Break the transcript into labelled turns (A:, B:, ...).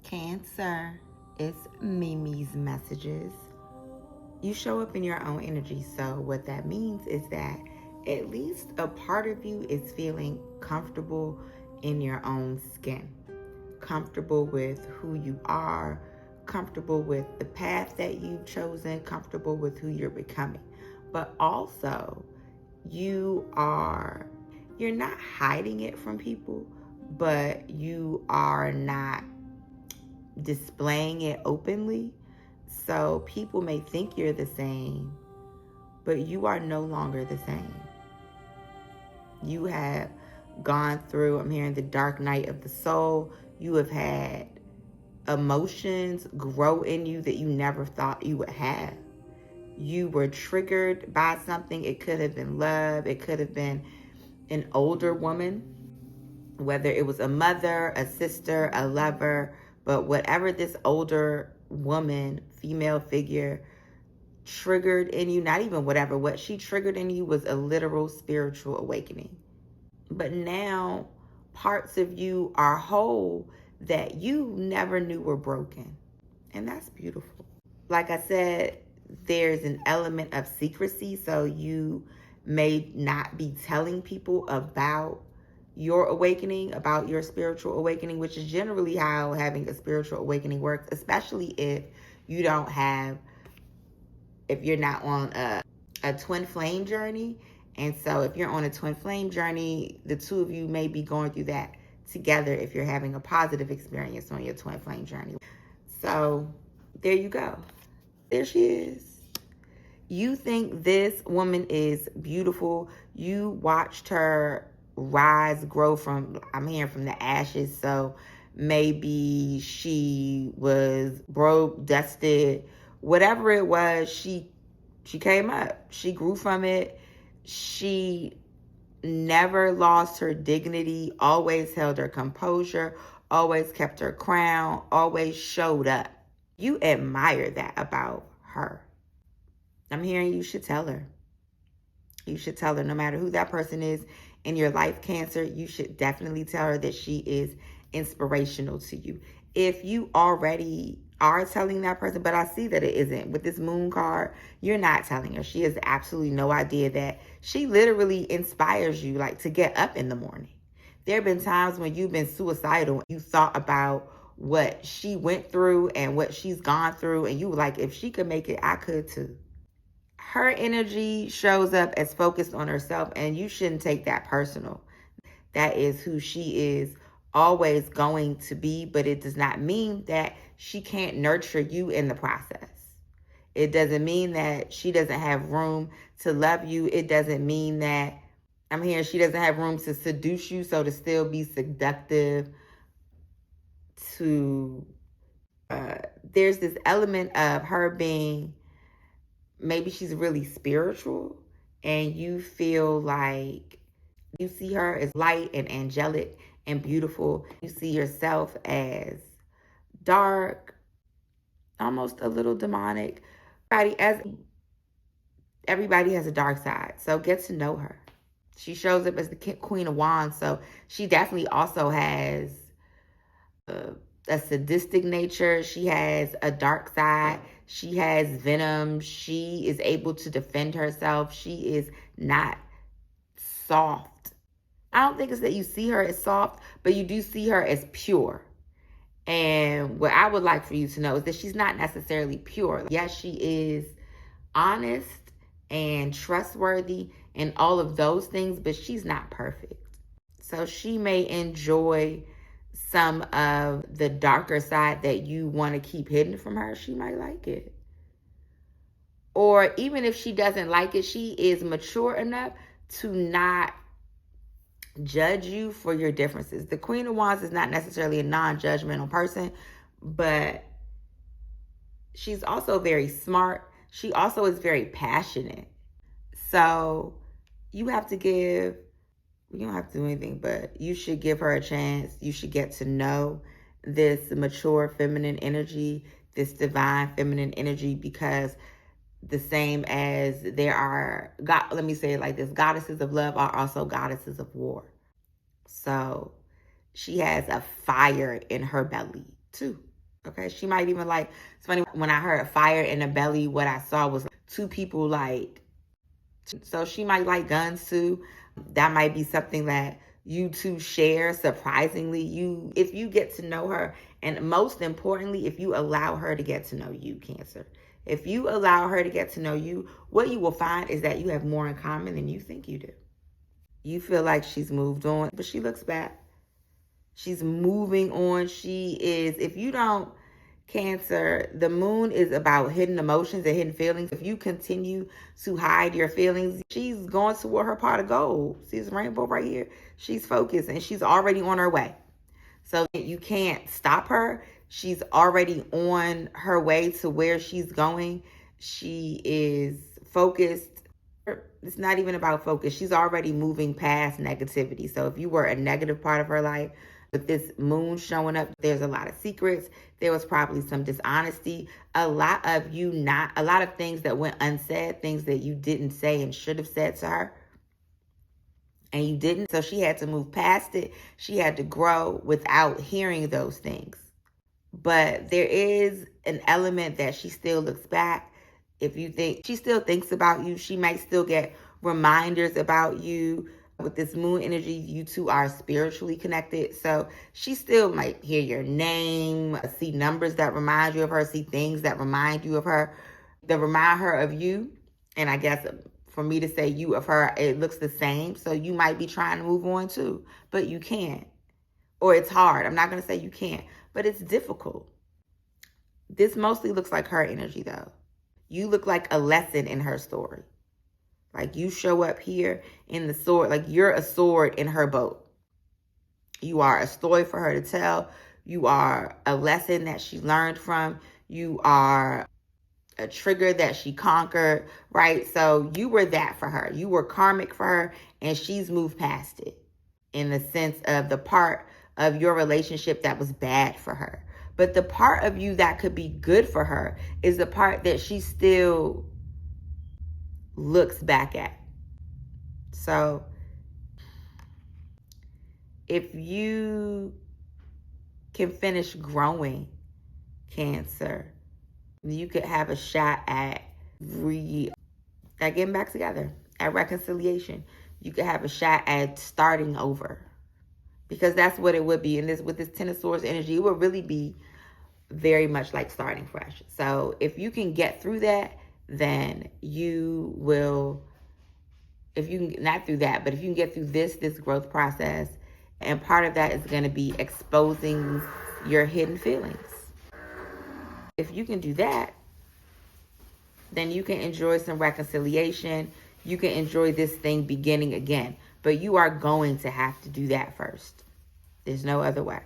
A: Cancer, it's Mimi's messages. You show up in your own energy. So, what that means is that at least a part of you is feeling comfortable in your own skin, comfortable with who you are, comfortable with the path that you've chosen, comfortable with who you're becoming. But also, you're not hiding it from people, but you are not displaying it openly. So people may think you're the same, but you are no longer the same. You have gone through, I'm hearing the dark night of the soul. You have had emotions grow in you that you never thought you would have. You were triggered by something. It could have been love. It could have been an older woman, whether it was a mother, a sister, a lover, but whatever this older woman, female figure triggered in you, not even whatever, what she triggered in you was a literal spiritual awakening. But now parts of you are whole that you never knew were broken. And that's beautiful. Like I said, there's an element of secrecy, so you may not be telling people about your awakening, about your spiritual awakening, which is generally how having a spiritual awakening works, especially if you don't have, if you're not on a twin flame journey. And so if you're on a twin flame journey, the two of you may be going through that together if you're having a positive experience on your twin flame journey. So there you go. There she is. You think this woman is beautiful. You watched her rise, grow from, I'm hearing from the ashes. So maybe she was broke, dusted, whatever it was, she came up. She grew from it. She never lost her dignity, always held her composure, always kept her crown, always showed up. You admire that about her. I'm hearing you should tell her. You should tell her, no matter who that person is in your life, Cancer, you should definitely tell her that she is inspirational to you. If you already are telling that person, but I see that it isn't. With this moon card, you're not telling her. She has absolutely no idea that she literally inspires you, like, to get up in the morning. There have been times when you've been suicidal. You thought about what she went through and what she's gone through, and you were like, if she could make it, I could too. Her energy shows up as focused on herself, and you shouldn't take that personal. That is who she is always going to be, but it does not mean that she can't nurture you in the process. It doesn't mean that she doesn't have room to love you. It doesn't mean that, I'm hearing, she doesn't have room to seduce you, so to still be seductive, to there's this element of her being, maybe she's really spiritual, and you feel like you see her as light and angelic and beautiful. You see yourself as dark, almost a little demonic. Everybody has a dark side, so get to know her. She shows up as the Queen of Wands, so she definitely also has a sadistic nature. She has a dark side. She has venom. She is able to defend herself. She is not soft. I don't think it's that you see her as soft, but you do see her as pure. And what I would like for you to know is that she's not necessarily pure. Yes, she is honest and trustworthy and all of those things, but she's not perfect. So she may enjoy some of the darker side that you want to keep hidden from her. She might like it. Or even if she doesn't like it, she is mature enough to not judge you for your differences. The Queen of Wands is not necessarily a non-judgmental person, but she's also very smart. She also is very passionate. So you have to give, you don't have to do anything, but you should give her a chance. You should get to know this mature feminine energy, this divine feminine energy, because the same as there are, God, let me say it like this, goddesses of love are also goddesses of war. So she has a fire in her belly too. Okay, she might even like, it's funny, when I heard fire in the belly, what I saw was two people like, so she might like guns too. That might be something that you two share. Surprisingly, if you get to know her, and most importantly, if you allow her to get to know you, Cancer. If you allow her to get to know you, what you will find is that you have more in common than you think you do. You feel like she's moved on, but she looks back. She's moving on. She is, if you don't, Cancer, the moon is about hidden emotions and hidden feelings. If you continue to hide your feelings, she's going toward her pot of gold. See this rainbow right here? She's focused and she's already on her way. So you can't stop her. She's already on her way to where she's going. She is focused. It's not even about focus. She's already moving past negativity. So if you were a negative part of her life, with this moon showing up, there's a lot of secrets. There was probably some dishonesty. A lot of things that went unsaid, things that you didn't say and should have said to her. And you didn't. So she had to move past it. She had to grow without hearing those things. But there is an element that she still looks back. If you think she still thinks about you, she might still get reminders about you. With this moon energy, you two are spiritually connected. So she still might hear your name, see numbers that remind you of her, see things that remind you of her, that remind her of you. And I guess for me to say you of her, it looks the same. So you might be trying to move on too, but you can't. Or it's hard. I'm not going to say you can't, but it's difficult. This mostly looks like her energy though. You look like a lesson in her story. Like you show up here in the sword, like you're a sword in her boat. You are a story for her to tell. You are a lesson that she learned from. You are a trigger that she conquered, right? So you were that for her. You were karmic for her, and she's moved past it in the sense of the part of your relationship that was bad for her. But the part of you that could be good for her is the part that she still looks back at. So if you can finish growing, Cancer, you could have a shot at getting back together, at reconciliation. You could have a shot at starting over, because that's what it would be. And with this Ten of Swords energy, it would really be very much like starting fresh. So if you can get through that, then you will, if you can, not through that, but if you can get through this growth process, and part of that is going to be exposing your hidden feelings. If you can do that, then you can enjoy some reconciliation. You can enjoy this thing beginning again, but you are going to have to do that first. There's no other way.